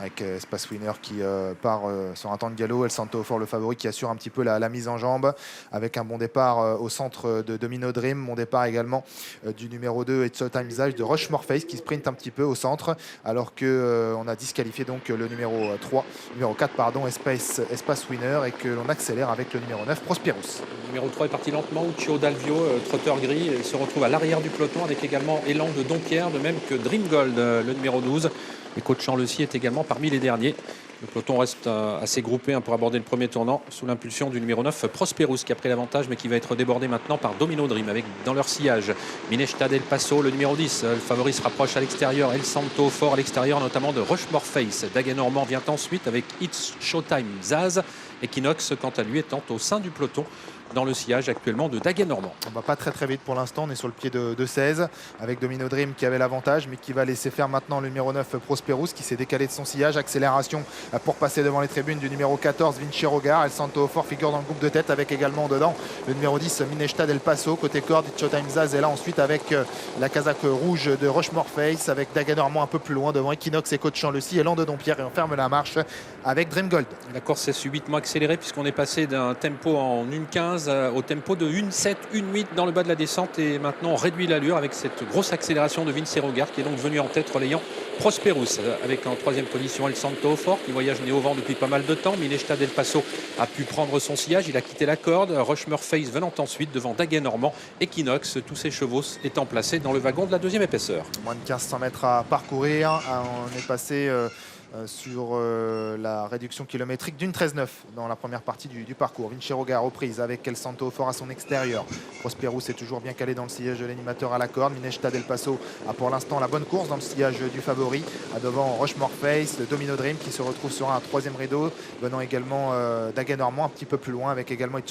avec Espace Winner qui part sur un temps de galop. El Santo Fort, le favori, qui assure un petit peu la mise en jambe avec un bon départ au centre de Domino Dream. Bon départ également du numéro 2 It's Showtime Zage de Rushmore Face qui sprint un petit peu au centre alors que on a disqualifié donc le numéro 4 pardon, Espace Winner, et que l'on accélère avec le numéro 9 Prosperous. Le numéro 3 est parti lentement. Uccio Dalvio, trotteur gris, il se retrouve à l'arrière du peloton avec également Élan de Dompierre, de même que Dream Gold, le numéro 12. Et Coach Chanlecy est également parmi les derniers. Le peloton reste assez groupé pour aborder le premier tournant sous l'impulsion du numéro 9 Prosperous qui a pris l'avantage mais qui va être débordé maintenant par Domino Dream avec dans leur sillage Mineshta del Paso, le numéro 10. Le favori se rapproche à l'extérieur. El Santo Fort à l'extérieur notamment de Rushmore Face. Dagen Normand vient ensuite avec It's Showtime Zaz. Equinox quant à lui étant au sein du peloton dans le sillage actuellement de Dagen Normand. On va pas très vite pour l'instant, on est sur le pied de 16 avec Domino Dream qui avait l'avantage mais qui va laisser faire maintenant le numéro 9 Prosperous qui s'est décalé de son sillage. Accélération pour passer devant les tribunes du numéro 14 Vinci Rogar. El Santo Fort figure dans le groupe de tête avec également dedans le numéro 10 Mineshta del Paso. Côté corde, Showtime Zaz est là ensuite avec la casaque rouge de Rushmore Face avec Dagen Normand un peu plus loin devant Equinox et Coach Chanlecy, Élan de Dompierre, et on ferme la marche avec Dream Gold. La course s'est subitement accélérée puisqu'on est passé d'un tempo en 1,15 au tempo de 1,7, 1,8 dans le bas de la descente, et maintenant on réduit l'allure avec cette grosse accélération de Vinci Rogar qui est donc venu en tête relayant Prosperous avec en troisième position El Santo Fort qui voyage né au vent depuis pas mal de temps. Mineshta del Paso a pu prendre son sillage, il a quitté la corde. Rushmore Face venant ensuite devant Dagen Normand, Equinox, tous ces chevaux étant placés dans le wagon de la deuxième épaisseur. Moins de 1500 mètres à parcourir, on est passé sur la réduction kilométrique d'une 13,9 dans la première partie du parcours. Vinci Rogar reprise avec El Santo Fort à son extérieur. Prosperous est toujours bien calé dans le sillage de l'animateur à la corde. Mineshta del Paso a pour l'instant la bonne course dans le sillage du favori. Devant Rushmore Face, le Domino Dream qui se retrouve sur un troisième rideau. Venant également Dagen Normand un petit peu plus loin avec également It's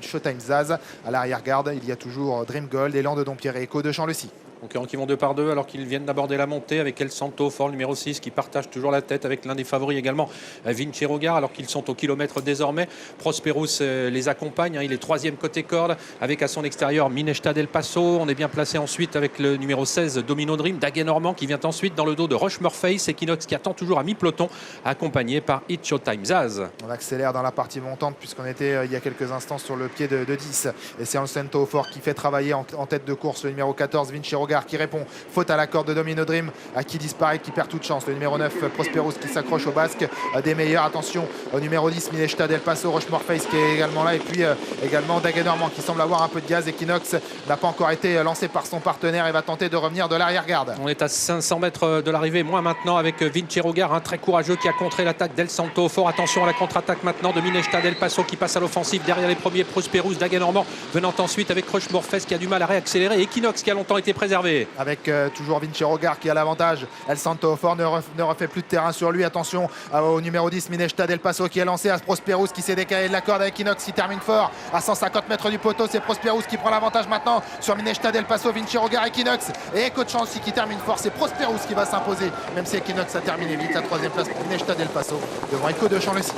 Showtime Zaz. À l'arrière-garde, il y a toujours Dream Gold, Élan de Dompierre et Echo de Chanlecy. Concurrents qui vont 2 par 2 alors qu'ils viennent d'aborder la montée avec El Santo Fort numéro 6 qui partage toujours la tête avec l'un des favoris également Vinci Rogar alors qu'ils sont au kilomètre désormais. Prosperous les accompagne, il est troisième côté corde avec à son extérieur Mineshta del Paso. On est bien placé ensuite avec le numéro 16 Domino Dream, Dagen Normand qui vient ensuite dans le dos de Rushmore Face, Equinox qui attend toujours à mi-peloton accompagné par It's Showtime Zaz. On accélère dans la partie montante puisqu'on était il y a quelques instants sur le pied de 10 et c'est El Santo Fort qui fait travailler en tête de course le numéro 14 Vinci Rogar qui répond. Faute à la corde de Domino Dream qui disparaît, qui perd toute chance. Le numéro 9 Prosperous qui s'accroche au basque des meilleurs. Attention au numéro 10 Mineshta del Paso, Rushmore Face qui est également là, et puis également Dagen Normand qui semble avoir un peu de gaz. Equinox n'a pas encore été lancé par son partenaire et va tenter de revenir de l'arrière-garde. On est à 500 mètres de l'arrivée, moins maintenant avec Vinci Rogar, un très courageux qui a contré l'attaque d'El Santo Fort. Attention à la contre-attaque maintenant de Mineshta del Paso qui passe à l'offensive derrière les premiers. Prosperous, Dagen Normand venant ensuite avec Rushmore Face qui a du mal à réaccélérer, Equinox qui a longtemps été préservé. Avec toujours Vinci Rogar qui a l'avantage. El Santo Fort ne refait plus de terrain sur lui. Attention au numéro 10 Mineshta del Paso qui est lancé, à Prosperous qui s'est décalé de la corde avec Equinox qui termine fort à 150 mètres du poteau. C'est Prosperous qui prend l'avantage maintenant sur Mineshta del Paso, Vinci Rogar, Equinox et Coach Chanlecy qui termine fort. C'est Prosperous qui va s'imposer même si Equinox a terminé vite. La troisième place pour Mineshta del Paso devant Echo de Chanlecy.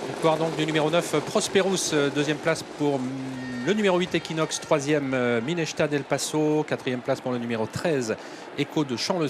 Victoire donc du numéro 9 Prosperous, deuxième place pour le numéro 8 Equinox, troisième Mineshta del Paso, quatrième place pour le numéro 13 Echo de Chanlecy.